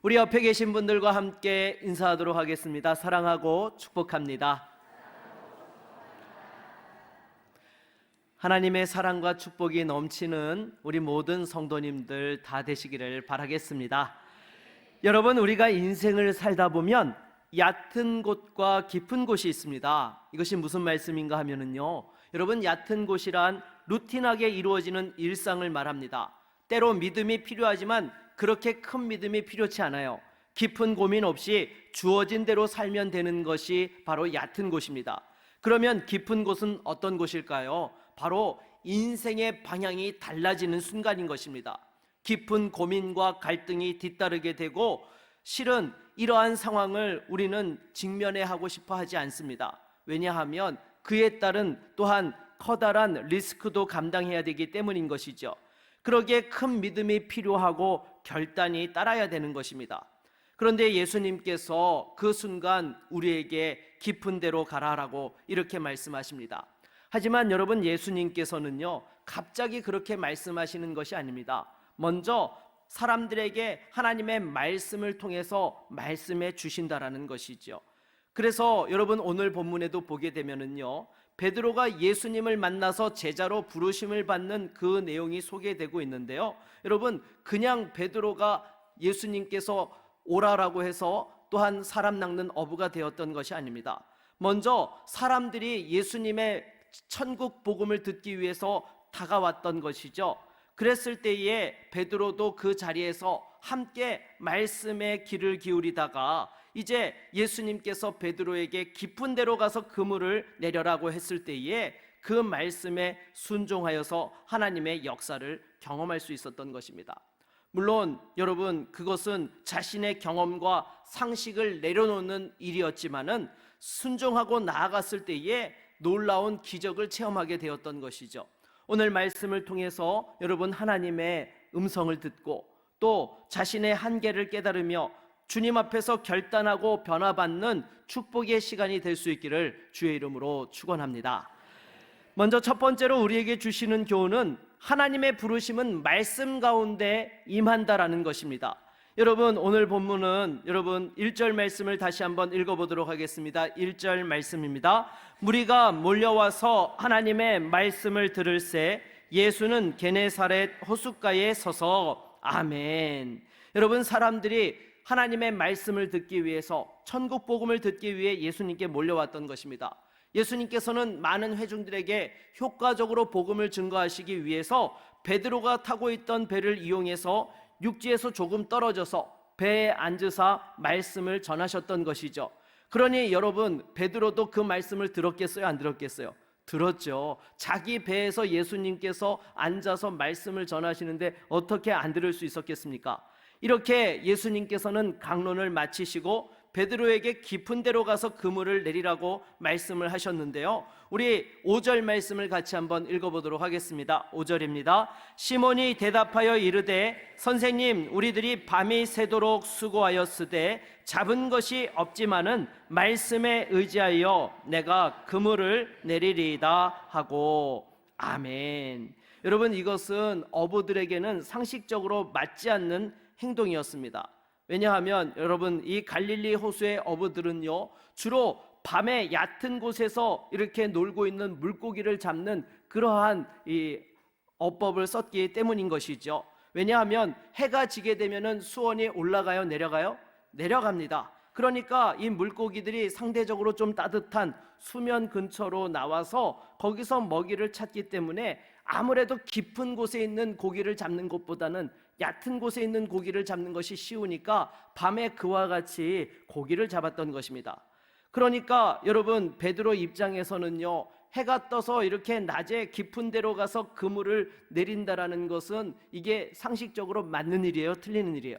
우리 옆에 계신 분들과 함께 인사하도록 하겠습니다. 사랑하고 축복합니다. 하나님의 사랑과 축복이 넘치는 우리 모든 성도님들 다 되시기를 바라겠습니다. 여러분, 우리가 인생을 살다 보면 얕은 곳과 깊은 곳이 있습니다. 이것이 무슨 말씀인가 하면은요, 여러분, 얕은 곳이란 루틴하게 이루어지는 일상을 말합니다. 때로 믿음이 필요하지만 그렇게 큰 믿음이 필요치 않아요. 깊은 고민 없이 주어진 대로 살면 되는 것이 바로 얕은 곳입니다. 그러면 깊은 곳은 어떤 곳일까요? 바로 인생의 방향이 달라지는 순간인 것입니다. 깊은 고민과 갈등이 뒤따르게 되고, 실은 이러한 상황을 우리는 직면해 하고 싶어 하지 않습니다. 왜냐하면 그에 따른 또한 커다란 리스크도 감당해야 되기 때문인 것이죠. 그러기에 큰 믿음이 필요하고 결단이 따라야 되는 것입니다. 그런데 예수님께서 그 순간 우리에게 깊은 데로 가라라고 이렇게 말씀하십니다. 하지만 여러분, 예수님께서는요, 갑자기 그렇게 말씀하시는 것이 아닙니다. 먼저 사람들에게 하나님의 말씀을 통해서 말씀해 주신다라는 것이죠. 그래서 여러분, 오늘 본문에도 보게 되면은요, 베드로가 예수님을 만나서 제자로 부르심을 받는 그 내용이 소개되고 있는데요, 여러분, 그냥 베드로가 예수님께서 오라라고 해서 또한 사람 낚는 어부가 되었던 것이 아닙니다. 먼저 사람들이 예수님의 천국 복음을 듣기 위해서 다가왔던 것이죠. 그랬을 때에 베드로도 그 자리에서 함께 말씀에 귀를 기울이다가 이제 예수님께서 베드로에게 깊은 데로 가서 그물을 내려라고 했을 때에 그 말씀에 순종하여서 하나님의 역사를 경험할 수 있었던 것입니다. 물론 여러분, 그것은 자신의 경험과 상식을 내려놓는 일이었지만은 순종하고 나아갔을 때에 놀라운 기적을 체험하게 되었던 것이죠. 오늘 말씀을 통해서 여러분, 하나님의 음성을 듣고 또 자신의 한계를 깨달으며 주님 앞에서 결단하고 변화받는 축복의 시간이 될 수 있기를 주의 이름으로 축원합니다. 먼저 첫 번째로 우리에게 주시는 교훈은 하나님의 부르심은 말씀 가운데 임한다라는 것입니다. 여러분, 오늘 본문은 여러분 1절 말씀을 다시 한번 읽어보도록 하겠습니다. 1절 말씀입니다. 무리가 몰려와서 하나님의 말씀을 들을새 예수는 게네사렛 호숫가에 서서 아멘. 여러분, 사람들이 하나님의 말씀을 듣기 위해서, 천국 복음을 듣기 위해 예수님께 몰려왔던 것입니다. 예수님께서는 많은 회중들에게 효과적으로 복음을 증거하시기 위해서 베드로가 타고 있던 배를 이용해서 육지에서 조금 떨어져서 배에 앉으사 말씀을 전하셨던 것이죠. 그러니 여러분, 베드로도 그 말씀을 들었겠어요? 안 들었겠어요? 들었죠. 자기 배에서 예수님께서 앉아서 말씀을 전하시는데 어떻게 안 들을 수 있었겠습니까? 이렇게 예수님께서는 강론을 마치시고 베드로에게 깊은 데로 가서 그물을 내리라고 말씀을 하셨는데요, 우리 5절 말씀을 같이 한번 읽어보도록 하겠습니다. 5절입니다. 시몬이 대답하여 이르되 선생님, 우리들이 밤이 새도록 수고하였으되 잡은 것이 없지만은 말씀에 의지하여 내가 그물을 내리리이다 하고 아멘. 여러분, 이것은 어부들에게는 상식적으로 맞지 않는 행동이었습니다. 왜냐하면 여러분, 이 갈릴리 호수의 어부들은요, 주로 밤에 얕은 곳에서 이렇게 놀고 있는 물고기를 잡는 그러한 이 어법을 썼기 때문인 것이죠. 왜냐하면 해가 지게 되면은 수온이 올라가요, 내려가요? 내려갑니다. 그러니까 이 물고기들이 상대적으로 좀 따뜻한 수면 근처로 나와서 거기서 먹이를 찾기 때문에 아무래도 깊은 곳에 있는 고기를 잡는 것보다는 얕은 곳에 있는 고기를 잡는 것이 쉬우니까 밤에 그와 같이 고기를 잡았던 것입니다. 그러니까 여러분, 베드로 입장에서는요, 해가 떠서 이렇게 낮에 깊은 데로 가서 그물을 내린다라는 것은 이게 상식적으로 맞는 일이에요? 틀리는 일이에요?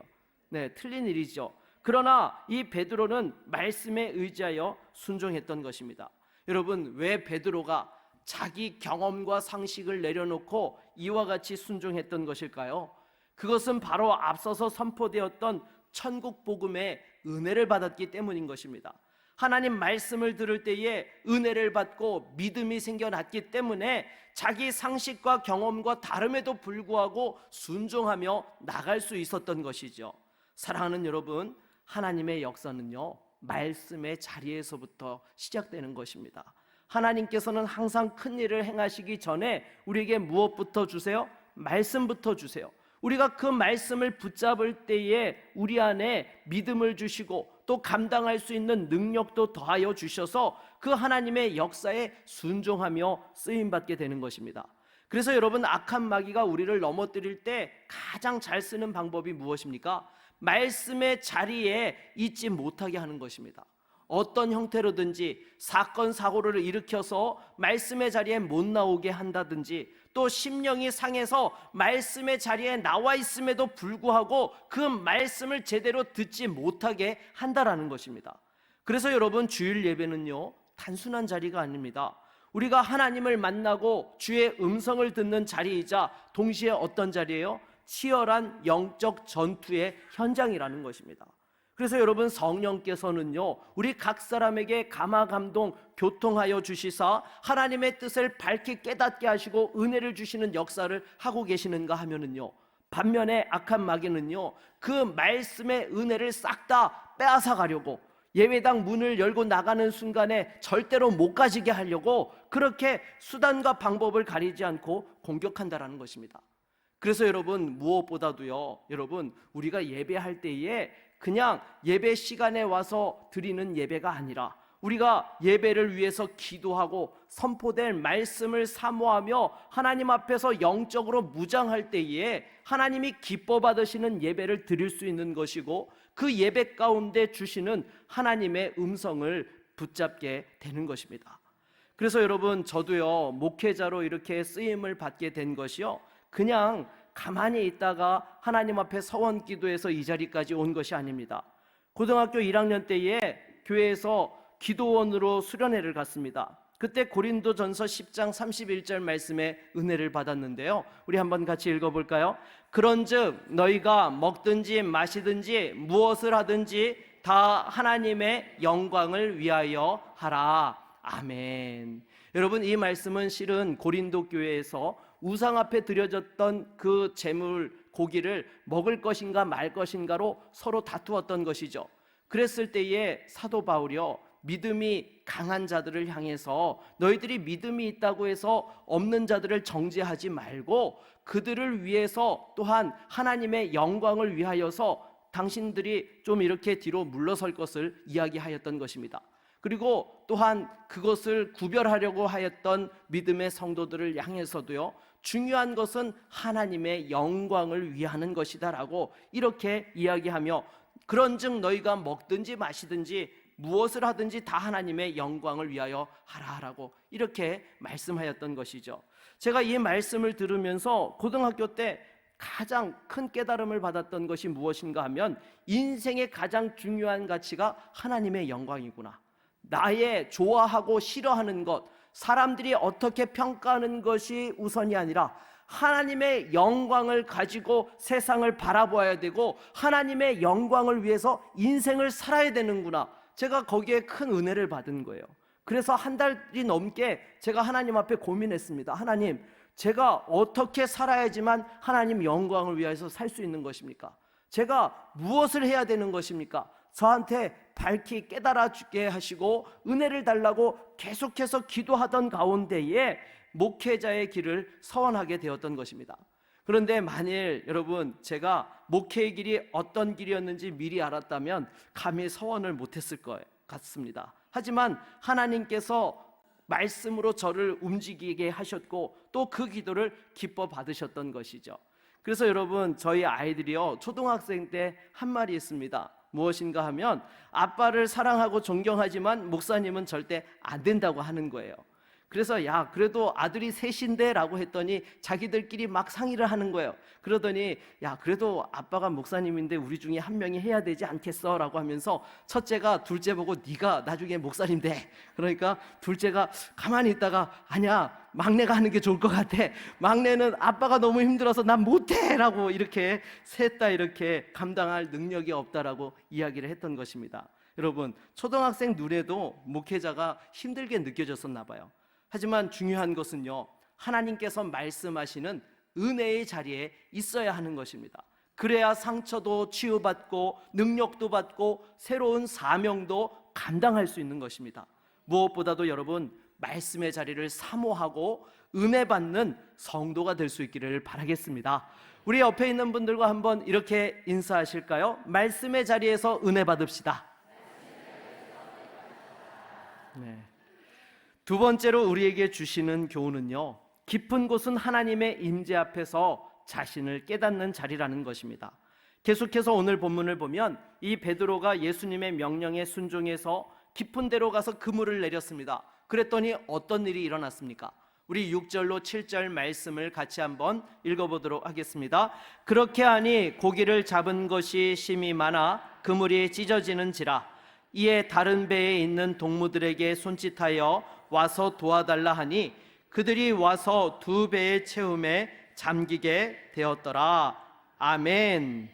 네, 틀린 일이죠. 그러나 이 베드로는 말씀에 의지하여 순종했던 것입니다. 여러분, 왜 베드로가 자기 경험과 상식을 내려놓고 이와 같이 순종했던 것일까요? 그것은 바로 앞서서 선포되었던 천국 복음의 은혜를 받았기 때문인 것입니다. 하나님 말씀을 들을 때에 은혜를 받고 믿음이 생겨났기 때문에 자기 상식과 경험과 다름에도 불구하고 순종하며 나갈 수 있었던 것이죠. 사랑하는 여러분, 하나님의 역사는요, 말씀의 자리에서부터 시작되는 것입니다. 하나님께서는 항상 큰 일을 행하시기 전에 우리에게 무엇부터 주세요? 말씀부터 주세요. 우리가 그 말씀을 붙잡을 때에 우리 안에 믿음을 주시고 또 감당할 수 있는 능력도 더하여 주셔서 그 하나님의 역사에 순종하며 쓰임받게 되는 것입니다. 그래서 여러분, 악한 마귀가 우리를 넘어뜨릴 때 가장 잘 쓰는 방법이 무엇입니까? 말씀의 자리에 있지 못하게 하는 것입니다. 어떤 형태로든지 사건 사고를 일으켜서 말씀의 자리에 못 나오게 한다든지, 또 심령이 상해서 말씀의 자리에 나와 있음에도 불구하고 그 말씀을 제대로 듣지 못하게 한다라는 것입니다. 그래서 여러분, 주일 예배는요, 단순한 자리가 아닙니다. 우리가 하나님을 만나고 주의 음성을 듣는 자리이자 동시에 어떤 자리예요? 치열한 영적 전투의 현장이라는 것입니다. 그래서 여러분, 성령께서는요, 우리 각 사람에게 감화감동 교통하여 주시사 하나님의 뜻을 밝히 깨닫게 하시고 은혜를 주시는 역사를 하고 계시는가 하면은요, 반면에 악한 마귀는요, 그 말씀의 은혜를 싹 다 빼앗아 가려고, 예배당 문을 열고 나가는 순간에 절대로 못 가지게 하려고 그렇게 수단과 방법을 가리지 않고 공격한다라는 것입니다. 그래서 여러분, 무엇보다도요, 여러분, 우리가 예배할 때에 그냥 예배 시간에 와서 드리는 예배가 아니라 우리가 예배를 위해서 기도하고 선포된 말씀을 사모하며 하나님 앞에서 영적으로 무장할 때에 하나님이 기뻐 받으시는 예배를 드릴 수 있는 것이고, 그 예배 가운데 주시는 하나님의 음성을 붙잡게 되는 것입니다. 그래서 여러분, 저도요, 목회자로 이렇게 쓰임을 받게 된 것이요, 그냥 가만히 있다가 하나님 앞에 서원 기도해서 이 자리까지 온 것이 아닙니다. 고등학교 1학년 때에 교회에서 기도원으로 수련회를 갔습니다. 그때 고린도전서 10장 31절 말씀에 은혜를 받았는데요, 우리 한번 같이 읽어볼까요? 그런즉 너희가 먹든지 마시든지 무엇을 하든지 다 하나님의 영광을 위하여 하라. 아멘. 여러분, 이 말씀은 실은 고린도 교회에서 우상 앞에 드려졌던 그 제물 고기를 먹을 것인가 말 것인가로 서로 다투었던 것이죠. 그랬을 때에 사도 바울이요, 믿음이 강한 자들을 향해서 너희들이 믿음이 있다고 해서 없는 자들을 정죄하지 말고 그들을 위해서 또한 하나님의 영광을 위하여서 당신들이 좀 이렇게 뒤로 물러설 것을 이야기하였던 것입니다. 그리고 또한 그것을 구별하려고 하였던 믿음의 성도들을 향해서도요, 중요한 것은 하나님의 영광을 위하는 것이다 라고 이렇게 이야기하며, 그런즉 너희가 먹든지 마시든지 무엇을 하든지 다 하나님의 영광을 위하여 하라라고 이렇게 말씀하였던 것이죠. 제가 이 말씀을 들으면서 고등학교 때 가장 큰 깨달음을 받았던 것이 무엇인가 하면, 인생의 가장 중요한 가치가 하나님의 영광이구나. 나의 좋아하고 싫어하는 것, 사람들이 어떻게 평가하는 것이 우선이 아니라 하나님의 영광을 가지고 세상을 바라보아야 되고 하나님의 영광을 위해서 인생을 살아야 되는구나. 제가 거기에 큰 은혜를 받은 거예요. 그래서 한 달이 넘게 제가 하나님 앞에 고민했습니다. 하나님, 제가 어떻게 살아야지만 하나님 영광을 위해서 살 수 있는 것입니까? 제가 무엇을 해야 되는 것입니까? 저한테 밝히 깨달아 주게 하시고 은혜를 달라고 계속해서 기도하던 가운데에 목회자의 길을 서원하게 되었던 것입니다. 그런데 만일 여러분, 제가 목회의 길이 어떤 길이었는지 미리 알았다면 감히 서원을 못했을 것 같습니다. 하지만 하나님께서 말씀으로 저를 움직이게 하셨고 또 그 기도를 기뻐 받으셨던 것이죠. 그래서 여러분, 저희 아이들이요, 초등학생 때 한 말이 있습니다. 무엇인가 하면, 아빠를 사랑하고 존경하지만 목사님은 절대 안 된다고 하는 거예요. 그래서 야, 그래도 아들이 셋인데 라고 했더니 자기들끼리 막 상의를 하는 거예요. 그러더니 야, 그래도 아빠가 목사님인데 우리 중에 한 명이 해야 되지 않겠어? 라고 하면서 첫째가 둘째 보고 네가 나중에 목사님 돼. 그러니까 둘째가 가만히 있다가 아니야, 막내가 하는 게 좋을 것 같아. 막내는 아빠가 너무 힘들어서 난 못해 라고 이렇게 셋 다 이렇게 감당할 능력이 없다라고 이야기를 했던 것입니다. 여러분, 초등학생 눈에도 목회자가 힘들게 느껴졌었나 봐요. 하지만 중요한 것은요, 하나님께서 말씀하시는 은혜의 자리에 있어야 하는 것입니다. 그래야 상처도 치유받고 능력도 받고 새로운 사명도 감당할 수 있는 것입니다. 무엇보다도 여러분, 말씀의 자리를 사모하고 은혜 받는 성도가 될 수 있기를 바라겠습니다. 우리 옆에 있는 분들과 한번 이렇게 인사하실까요? 말씀의 자리에서 은혜 받읍시다. 네. 두 번째로 우리에게 주시는 교훈은요, 깊은 곳은 하나님의 임재 앞에서 자신을 깨닫는 자리라는 것입니다. 계속해서 오늘 본문을 보면 이 베드로가 예수님의 명령에 순종해서 깊은 데로 가서 그물을 내렸습니다. 그랬더니 어떤 일이 일어났습니까? 우리 6절로 7절 말씀을 같이 한번 읽어보도록 하겠습니다. 그렇게 하니 고기를 잡은 것이 심히 많아 그물이 찢어지는지라. 이에 다른 배에 있는 동무들에게 손짓하여 와서 도와달라 하니 그들이 와서 두 배의 채움에 잠기게 되었더라. 아멘.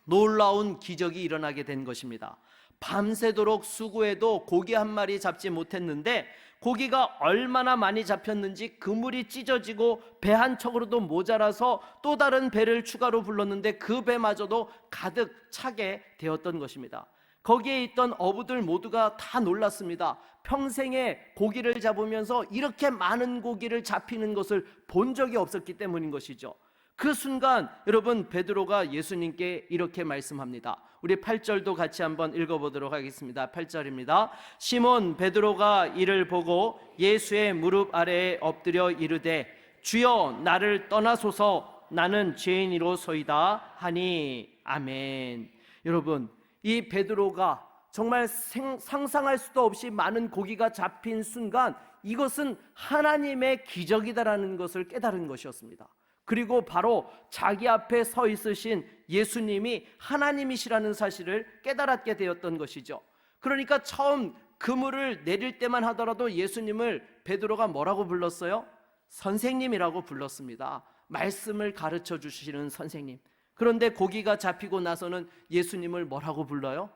놀라운 기적이 일어나게 된 것입니다. 밤새도록 수고해도 고기 한 마리 잡지 못했는데 고기가 얼마나 많이 잡혔는지 그물이 찢어지고 배 한 척으로도 모자라서 또 다른 배를 추가로 불렀는데 그 배마저도 가득 차게 되었던 것입니다. 거기에 있던 어부들 모두가 다 놀랐습니다. 평생에 고기를 잡으면서 이렇게 많은 고기를 잡히는 것을 본 적이 없었기 때문인 것이죠. 그 순간 여러분, 베드로가 예수님께 이렇게 말씀합니다. 우리 8절도 같이 한번 읽어보도록 하겠습니다. 8절입니다. 시몬 베드로가 이를 보고 예수의 무릎 아래에 엎드려 이르되 주여 나를 떠나소서 나는 죄인이로소이다 하니. 아멘. 여러분, 이 베드로가 정말 상상할 수도 없이 많은 고기가 잡힌 순간 이것은 하나님의 기적이다라는 것을 깨달은 것이었습니다. 그리고 바로 자기 앞에 서 있으신 예수님이 하나님이시라는 사실을 깨달았게 되었던 것이죠. 그러니까 처음 그물을 내릴 때만 하더라도 예수님을 베드로가 뭐라고 불렀어요? 선생님이라고 불렀습니다. 말씀을 가르쳐 주시는 선생님. 그런데 고기가 잡히고 나서는 예수님을 뭐라고 불러요?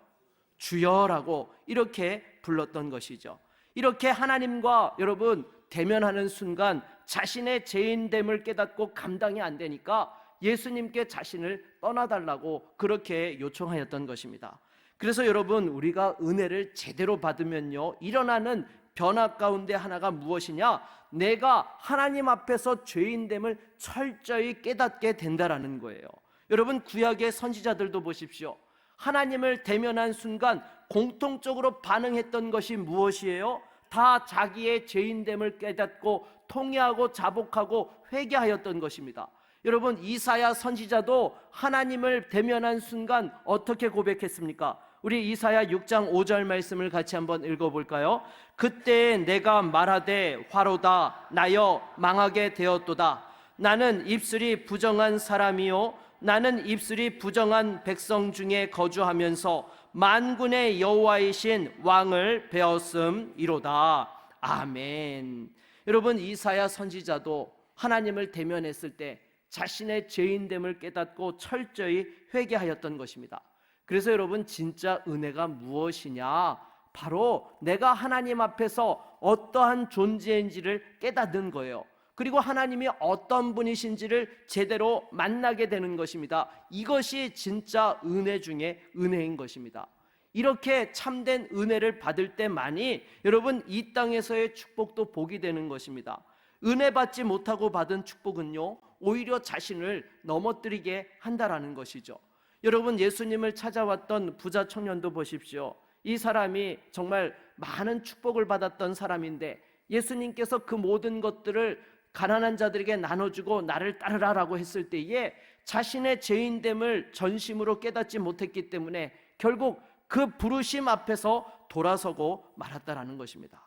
주여라고 이렇게 불렀던 것이죠. 이렇게 하나님과 여러분 대면하는 순간 자신의 죄인됨을 깨닫고 감당이 안 되니까 예수님께 자신을 떠나달라고 그렇게 요청하였던 것입니다. 그래서 여러분, 우리가 은혜를 제대로 받으면요, 일어나는 변화 가운데 하나가 무엇이냐? 내가 하나님 앞에서 죄인됨을 철저히 깨닫게 된다라는 거예요. 여러분, 구약의 선지자들도 보십시오. 하나님을 대면한 순간 공통적으로 반응했던 것이 무엇이에요? 다 자기의 죄인됨을 깨닫고 통회하고 자복하고 회개하였던 것입니다. 여러분, 이사야 선지자도 하나님을 대면한 순간 어떻게 고백했습니까? 우리 이사야 6장 5절 말씀을 같이 한번 읽어볼까요? 그때 내가 말하되 화로다 나여 망하게 되었도다. 나는 입술이 부정한 사람이요 나는 입술이 부정한 백성 중에 거주하면서 만군의 여호와이신 왕을 배웠음이로다. 아멘. 여러분, 이사야 선지자도 하나님을 대면했을 때 자신의 죄인됨을 깨닫고 철저히 회개하였던 것입니다. 그래서 여러분, 진짜 은혜가 무엇이냐? 바로 내가 하나님 앞에서 어떠한 존재인지를 깨닫는 거예요. 그리고 하나님이 어떤 분이신지를 제대로 만나게 되는 것입니다. 이것이 진짜 은혜 중에 은혜인 것입니다. 이렇게 참된 은혜를 받을 때만이 여러분, 이 땅에서의 축복도 복이 되는 것입니다. 은혜 받지 못하고 받은 축복은요, 오히려 자신을 넘어뜨리게 한다라는 것이죠. 여러분, 예수님을 찾아왔던 부자 청년도 보십시오. 이 사람이 정말 많은 축복을 받았던 사람인데 예수님께서 그 모든 것들을 가난한 자들에게 나눠주고 나를 따르라라고 했을 때에 자신의 죄인됨을 전심으로 깨닫지 못했기 때문에 결국 그 부르심 앞에서 돌아서고 말았다라는 것입니다.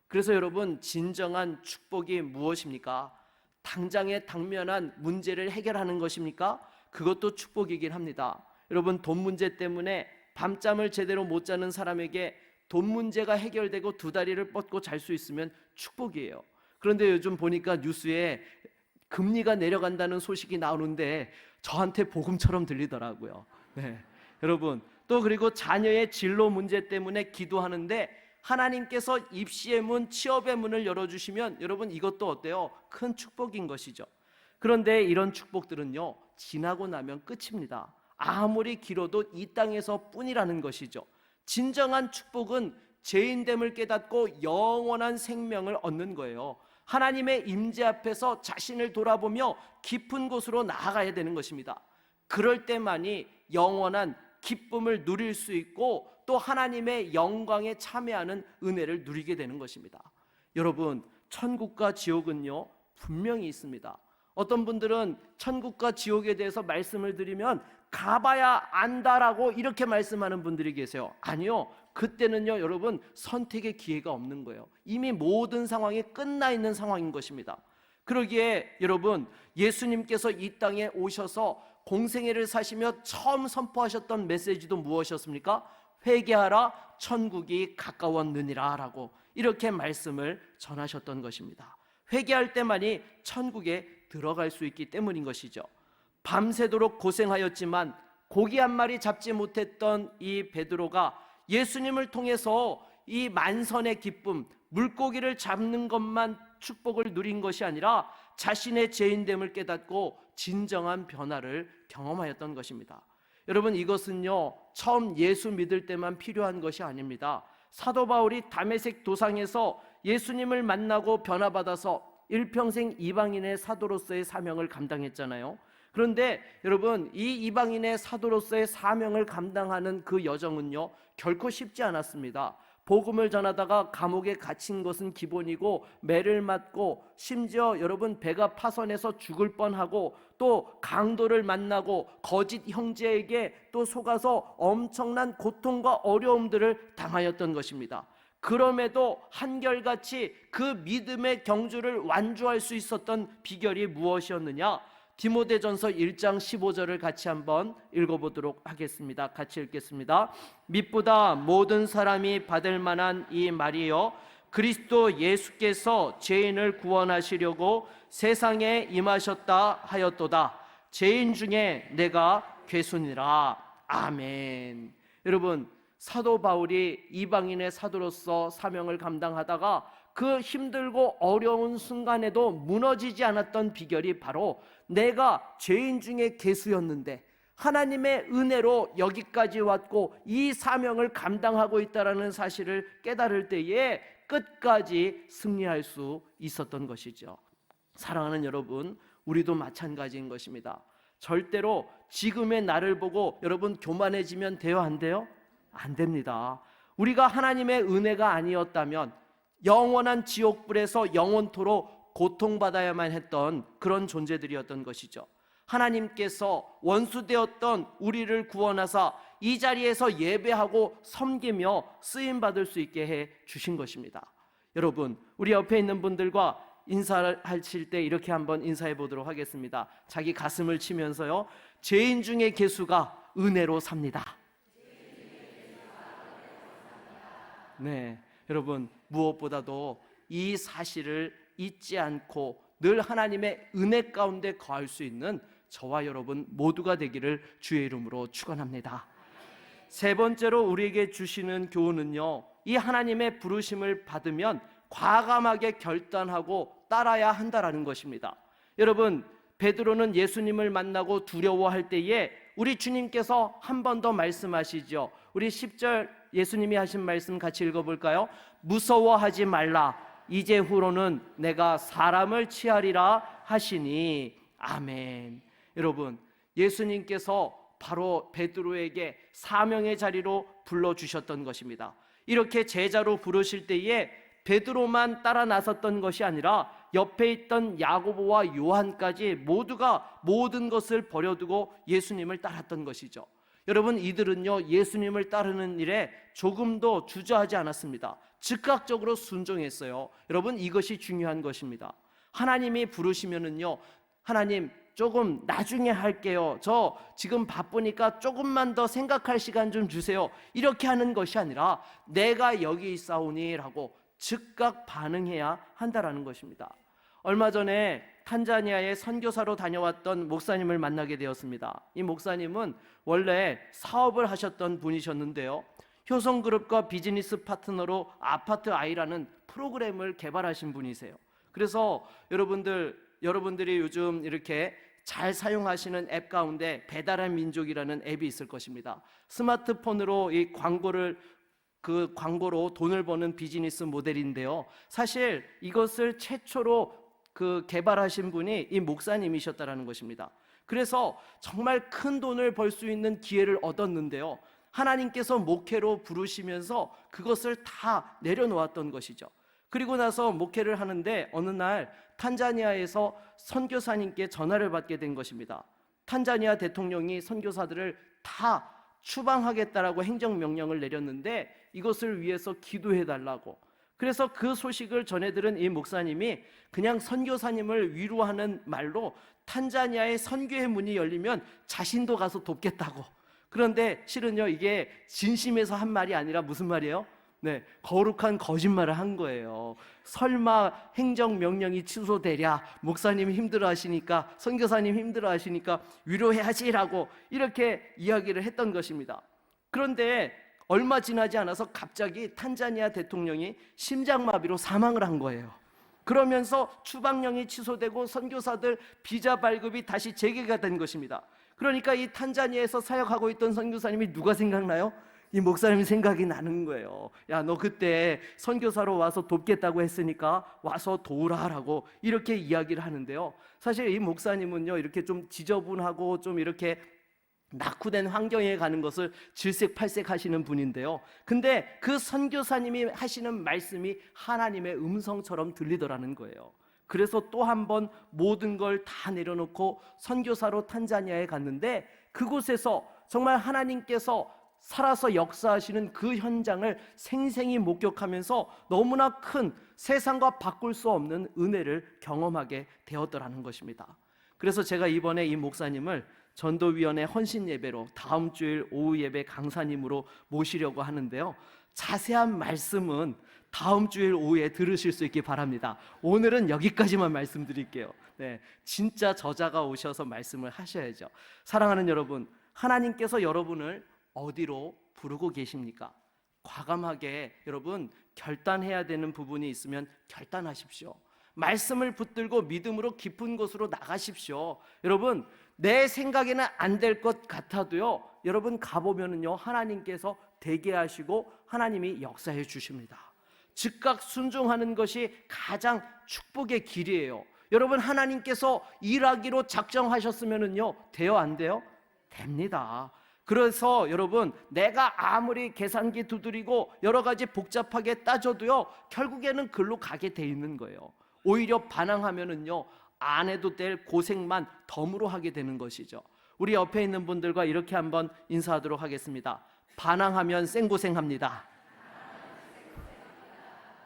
그래서 여러분, 진정한 축복이 무엇입니까? 당장에 당면한 문제를 해결하는 것입니까? 그것도 축복이긴 합니다. 여러분, 돈 문제 때문에 밤잠을 제대로 못 자는 사람에게 돈 문제가 해결되고 두 다리를 뻗고 잘 수 있으면 축복이에요. 그런데 요즘 보니까 뉴스에 금리가 내려간다는 소식이 나오는데 저한테 복음처럼 들리더라고요. 네. 여러분, 또 그리고 자녀의 진로 문제 때문에 기도하는데 하나님께서 입시의 문, 취업의 문을 열어주시면 여러분, 이것도 어때요? 큰 축복인 것이죠. 그런데 이런 축복들은요, 지나고 나면 끝입니다. 아무리 길어도 이 땅에서 뿐이라는 것이죠. 진정한 축복은 죄인됨을 깨닫고 영원한 생명을 얻는 거예요. 하나님의 임재 앞에서 자신을 돌아보며 깊은 곳으로 나아가야 되는 것입니다. 그럴 때만이 영원한 기쁨을 누릴 수 있고 또 하나님의 영광에 참여하는 은혜를 누리게 되는 것입니다. 여러분, 천국과 지옥은요 분명히 있습니다. 어떤 분들은 천국과 지옥에 대해서 말씀을 드리면 가봐야 안다라고 이렇게 말씀하는 분들이 계세요. 아니요, 그때는요 여러분 선택의 기회가 없는 거예요. 이미 모든 상황이 끝나 있는 상황인 것입니다. 그러기에 여러분, 예수님께서 이 땅에 오셔서 공생애를 사시며 처음 선포하셨던 메시지도 무엇이었습니까? 회개하라, 천국이 가까웠느니라 라고 이렇게 말씀을 전하셨던 것입니다. 회개할 때만이 천국에 들어갈 수 있기 때문인 것이죠. 밤새도록 고생하였지만 고기 한 마리 잡지 못했던 이 베드로가 예수님을 통해서 이 만선의 기쁨, 물고기를 잡는 것만 축복을 누린 것이 아니라 자신의 죄인됨을 깨닫고 진정한 변화를 경험하였던 것입니다. 여러분, 이것은요 처음 예수 믿을 때만 필요한 것이 아닙니다. 사도 바울이 다메섹 도상에서 예수님을 만나고 변화받아서 일평생 이방인의 사도로서의 사명을 감당했잖아요. 그런데 여러분, 이 이방인의 사도로서의 사명을 감당하는 그 여정은요 결코 쉽지 않았습니다. 복음을 전하다가 감옥에 갇힌 것은 기본이고 매를 맞고 심지어 여러분 배가 파손해서 죽을 뻔하고 또 강도를 만나고 거짓 형제에게 또 속아서 엄청난 고통과 어려움들을 당하였던 것입니다. 그럼에도 한결같이 그 믿음의 경주를 완주할 수 있었던 비결이 무엇이었느냐? 디모데전서 1장 15절을 같이 한번 읽어보도록 하겠습니다. 같이 읽겠습니다. 밑보다 모든 사람이 받을 만한 이 말이요, 그리스도 예수께서 죄인을 구원하시려고 세상에 임하셨다 하였도다. 죄인 중에 내가 괴순이라. 아멘. 여러분, 사도 바울이 이방인의 사도로서 사명을 감당하다가 그 힘들고 어려운 순간에도 무너지지 않았던 비결이 바로 내가 죄인 중에 괴수였는데 하나님의 은혜로 여기까지 왔고 이 사명을 감당하고 있다는 사실을 깨달을 때에 끝까지 승리할 수 있었던 것이죠. 사랑하는 여러분, 우리도 마찬가지인 것입니다. 절대로 지금의 나를 보고 여러분 교만해지면 돼요, 안 돼요? 안 됩니다. 우리가 하나님의 은혜가 아니었다면 영원한 지옥불에서 영원토록 고통받아야만 했던 그런 존재들이었던 것이죠. 하나님께서 원수되었던 우리를 구원하사 이 자리에서 예배하고 섬기며 쓰임받을 수 있게 해 주신 것입니다. 여러분, 우리 옆에 있는 분들과 인사를 하실 때 이렇게 한번 인사해 보도록 하겠습니다. 자기 가슴을 치면서요, 죄인 중에 괴수가 은혜로 삽니다. 네, 여러분, 무엇보다도 이 사실을 잊지 않고 늘 하나님의 은혜 가운데 거할 수 있는 저와 여러분 모두가 되기를 주의 이름으로 축원합니다. 세 번째로 우리에게 주시는 교훈은요, 이 하나님의 부르심을 받으면 과감하게 결단하고 따라야 한다라는 것입니다. 여러분, 베드로는 예수님을 만나고 두려워할 때에 우리 주님께서 한 번 더 말씀하시죠. 우리 10절 예수님이 하신 말씀 같이 읽어볼까요? 무서워하지 말라, 이제 후로는 내가 사람을 취하리라 하시니. 아멘. 여러분, 예수님께서 바로 베드로에게 사명의 자리로 불러주셨던 것입니다. 이렇게 제자로 부르실 때에 베드로만 따라 나섰던 것이 아니라 옆에 있던 야고보와 요한까지 모두가 모든 것을 버려두고 예수님을 따랐던 것이죠. 여러분, 이들은요 예수님을 따르는 일에 조금도 주저하지 않았습니다. 즉각적으로 순종했어요. 여러분, 이것이 중요한 것입니다. 하나님이 부르시면은요, 하나님 조금 나중에 할게요, 저 지금 바쁘니까 조금만 더 생각할 시간 좀 주세요, 이렇게 하는 것이 아니라 내가 여기 있사오니 라고 즉각 반응해야 한다라는 것입니다. 얼마 전에 탄자니아에 선교사로 다녀왔던 목사님을 만나게 되었습니다. 이 목사님은 원래 사업을 하셨던 분이셨는데요, 효성그룹과 비즈니스 파트너로 아파트 아이라는 프로그램을 개발하신 분이세요. 그래서 여러분들이 요즘 이렇게 잘 사용하시는 앱 가운데 배달의 민족이라는 앱이 있을 것입니다. 스마트폰으로 이 광고로 돈을 버는 비즈니스 모델인데요. 사실 이것을 최초로 개발하신 분이 이 목사님이셨다라는 것입니다. 그래서 정말 큰 돈을 벌 수 있는 기회를 얻었는데요. 하나님께서 목회로 부르시면서 그것을 다 내려놓았던 것이죠. 그리고 나서 목회를 하는데 어느 날 탄자니아에서 선교사님께 전화를 받게 된 것입니다. 탄자니아 대통령이 선교사들을 다 추방하겠다라고 행정명령을 내렸는데 이것을 위해서 기도해달라고. 그래서 그 소식을 전해들은 이 목사님이 그냥 선교사님을 위로하는 말로 탄자니아의 선교의 문이 열리면 자신도 가서 돕겠다고. 그런데 실은요, 이게 진심에서 한 말이 아니라 무슨 말이에요? 네, 거룩한 거짓말을 한 거예요. 설마 행정명령이 취소되랴, 목사님 힘들어하시니까, 선교사님 힘들어하시니까 위로해야지라고 이렇게 이야기를 했던 것입니다. 그런데 얼마 지나지 않아서 갑자기 탄자니아 대통령이 심장마비로 사망을 한 거예요. 그러면서 추방령이 취소되고 선교사들 비자 발급이 다시 재개가 된 것입니다. 그러니까 이 탄자니아에서 사역하고 있던 선교사님이 누가 생각나요? 이 목사님이 생각이 나는 거예요. 야, 너 그때 선교사로 와서 돕겠다고 했으니까 와서 도우라라고 이렇게 이야기를 하는데요. 사실 이 목사님은요, 이렇게 좀 지저분하고 좀 이렇게 낙후된 환경에 가는 것을 질색팔색 하시는 분인데요. 근데 그 선교사님이 하시는 말씀이 하나님의 음성처럼 들리더라는 거예요. 그래서 또 한 번 모든 걸 다 내려놓고 선교사로 탄자니아에 갔는데 그곳에서 정말 하나님께서 살아서 역사하시는 그 현장을 생생히 목격하면서 너무나 큰 세상과 바꿀 수 없는 은혜를 경험하게 되었더라는 것입니다. 그래서 제가 이번에 이 목사님을 전도위원회 헌신 예배로 다음 주일 오후 예배 강사님으로 모시려고 하는데요. 자세한 말씀은 다음 주일 오후에 들으실 수 있기 바랍니다. 오늘은 여기까지만 말씀드릴게요. 네, 진짜 저자가 오셔서 말씀을 하셔야죠. 사랑하는 여러분, 하나님께서 여러분을 어디로 부르고 계십니까? 과감하게 여러분 결단해야 되는 부분이 있으면 결단하십시오. 말씀을 붙들고 믿음으로 깊은 곳으로 나가십시오. 여러분, 내 생각에는 안 될 것 같아도요, 여러분 가보면은요, 하나님께서 되게 하시고 하나님이 역사해 주십니다. 즉각 순종하는 것이 가장 축복의 길이에요. 여러분, 하나님께서 일하기로 작정하셨으면은요, 돼요, 안 돼요? 됩니다. 그래서 여러분, 내가 아무리 계산기 두드리고 여러 가지 복잡하게 따져도요, 결국에는 글로 가게 돼 있는 거예요. 오히려 반항하면은요, 안 해도 될 고생만 덤으로 하게 되는 것이죠. 우리 옆에 있는 분들과 이렇게 한번 인사하도록 하겠습니다. 반항하면 생고생합니다.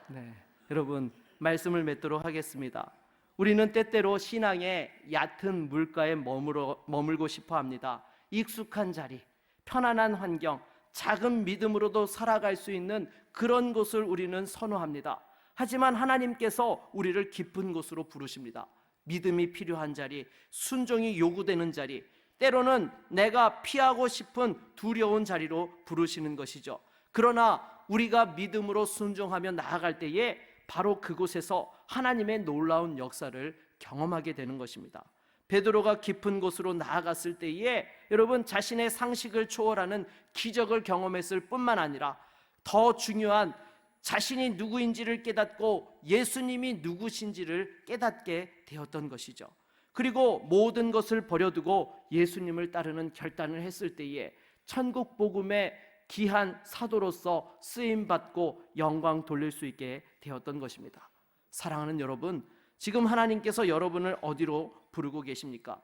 네, 여러분 말씀을 맺도록 하겠습니다. 우리는 때때로 신앙의 얕은 물가에 머물고 싶어 합니다. 익숙한 자리, 편안한 환경, 작은 믿음으로도 살아갈 수 있는 그런 곳을 우리는 선호합니다. 하지만 하나님께서 우리를 깊은 곳으로 부르십니다. 믿음이 필요한 자리, 순종이 요구되는 자리, 때로는 내가 피하고 싶은 두려운 자리로 부르시는 것이죠. 그러나 우리가 믿음으로 순종하며 나아갈 때에 바로 그곳에서 하나님의 놀라운 역사를 경험하게 되는 것입니다. 베드로가 깊은 곳으로 나아갔을 때에 여러분 자신의 상식을 초월하는 기적을 경험했을 뿐만 아니라 더 중요한 자신이 누구인지를 깨닫고 예수님이 누구신지를 깨닫게 되었던 것이죠. 그리고 모든 것을 버려두고 예수님을 따르는 결단을 했을 때에 천국 복음의 귀한 사도로서 쓰임받고 영광 돌릴 수 있게 되었던 것입니다. 사랑하는 여러분, 지금 하나님께서 여러분을 어디로 부르고 계십니까?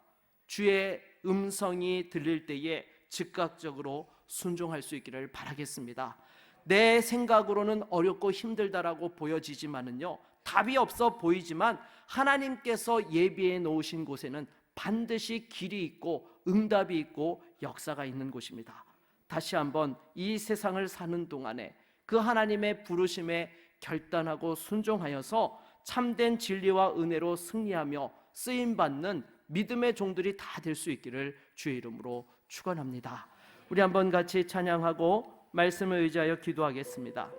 주의 음성이 들릴 때에 즉각적으로 순종할 수 있기를 바라겠습니다. 내 생각으로는 어렵고 힘들다라고 보여지지만은요, 답이 없어 보이지만 하나님께서 예비해 놓으신 곳에는 반드시 길이 있고 응답이 있고 역사가 있는 곳입니다. 다시 한번 이 세상을 사는 동안에 그 하나님의 부르심에 결단하고 순종하여서 참된 진리와 은혜로 승리하며 쓰임받는 믿음의 종들이 다 될 수 있기를 주의 이름으로 축원합니다. 우리 한번 같이 찬양하고 말씀을 의지하여 기도하겠습니다.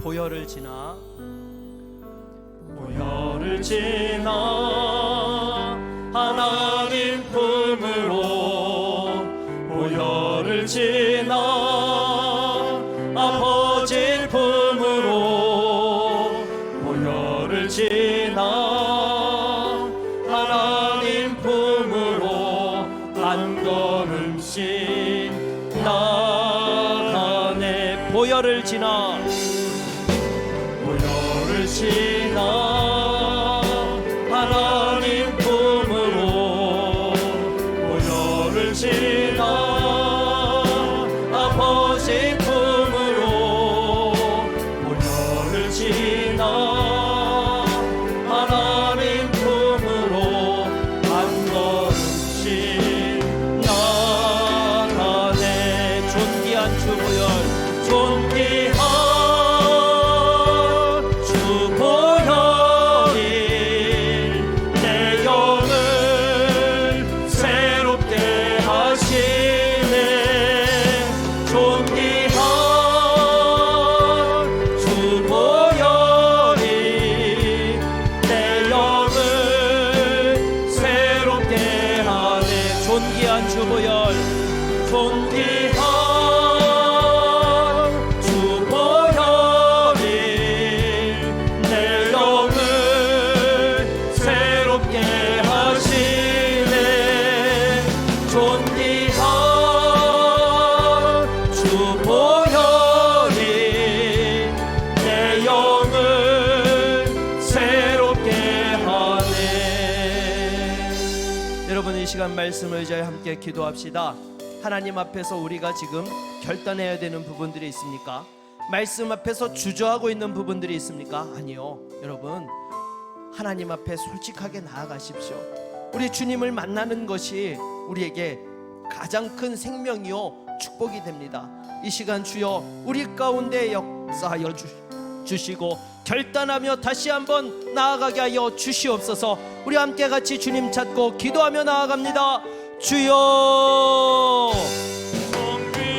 보혈을 지나 하나님 품으로 보혈을 지나 아버지 품으로 보혈을 지나 하나님 품으로 한 걸음씩 나가네. 보혈을 지나 하나님 품으로 보혈을 지나 아버지 품으로 보혈을 지나 하나님 품으로 한 걸음씩 나가네. 존귀한 주 보혈, 존귀한 존귀한 주 보혈, 존귀한 주 보혈이 내 영을 새롭게 하시네. 존귀한 주 보혈이 내 영을 새롭게 하네. 여러분, 이 시간 말씀을 의지하여 함께 기도합시다. 하나님 앞에서 우리가 지금 결단해야 되는 부분들이 있습니까? 말씀 앞에서 주저하고 있는 부분들이 있습니까? 아니요. 여러분, 하나님 앞에 솔직하게 나아가십시오. 우리 주님을 만나는 것이 우리에게 가장 큰 생명이요 축복이 됩니다. 이 시간 주여 우리 가운데 역사하여 주시고 결단하며 다시 한번 나아가게 하여 주시옵소서. 우리 함께 같이 주님 찾고 기도하며 나아갑니다. 주여,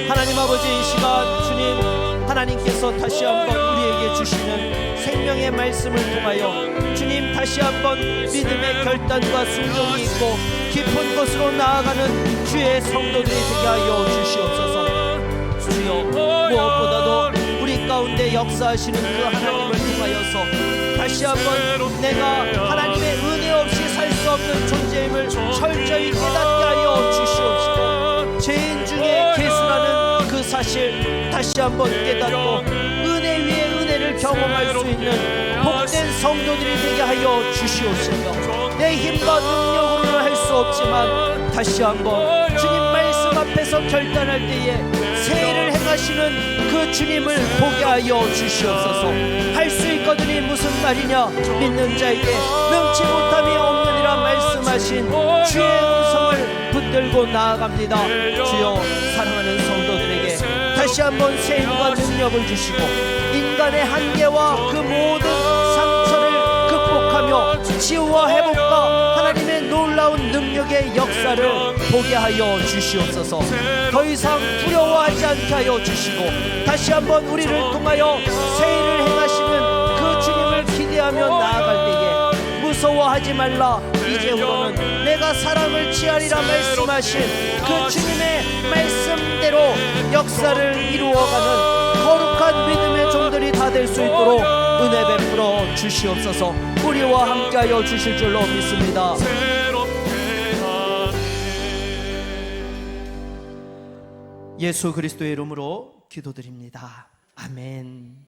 하나님 아버지, 이 시간 주님 하나님께서 다시 한번 우리에게 주시는 생명의 말씀을 통하여 주님 다시 한번 믿음의 결단과 순종이 있고 깊은 곳으로 나아가는 주의 성도들이 되게 하여 주시옵소서. 주여, 무엇보다도 우리 가운데 역사하시는 그 하나님을 통하여서 다시 한번 내가 하나님의 은혜 없이 살 수 없는 존재임을 철저히 깨닫게 하여 주시옵시고 죄인 중에 괴수라는 그 사실 다시 한번 깨닫고 은혜 위에 은혜를 경험할 수 있는 복된 성도들이 되게 하여 주시옵시며 내 힘과 능력으로는 할 수 없지만 다시 한번 주님 말씀 앞에서 결단할 때에 새해를 행하시는 그 주님을 보게 하여 주시옵소서. 할 수 있거든이 무슨 말이냐? 믿는 자에게 명치 못함이 없느니라 말씀하신 주의 음성을 붙들고 나아갑니다. 주여, 사랑하는 성도들에게 다시 한번 새 힘과 능력을 주시고 인간의 한계와 그 모든 상처를 극복하며 치유와 회복과 하나님의 놀라운 능력의 역사를 보게 하여 주시옵소서. 더 이상 두려워하지 않게 하여 주시고 다시 한번 우리를 통하여 새해를 행하시는 그 주님을 기대하며 나아갈 때에 무서워하지 말라. 이제부터는 내가 사람을 취하리라 말씀하신 그 주님의 말씀대로 역사를 이루어가는 거룩한 믿음의 종들이 다 될 수 있도록 은혜 베풀어 주시옵소서. 우리와 함께하여 주실 줄로 믿습니다. 예수 그리스도의 이름으로 기도드립니다. 아멘.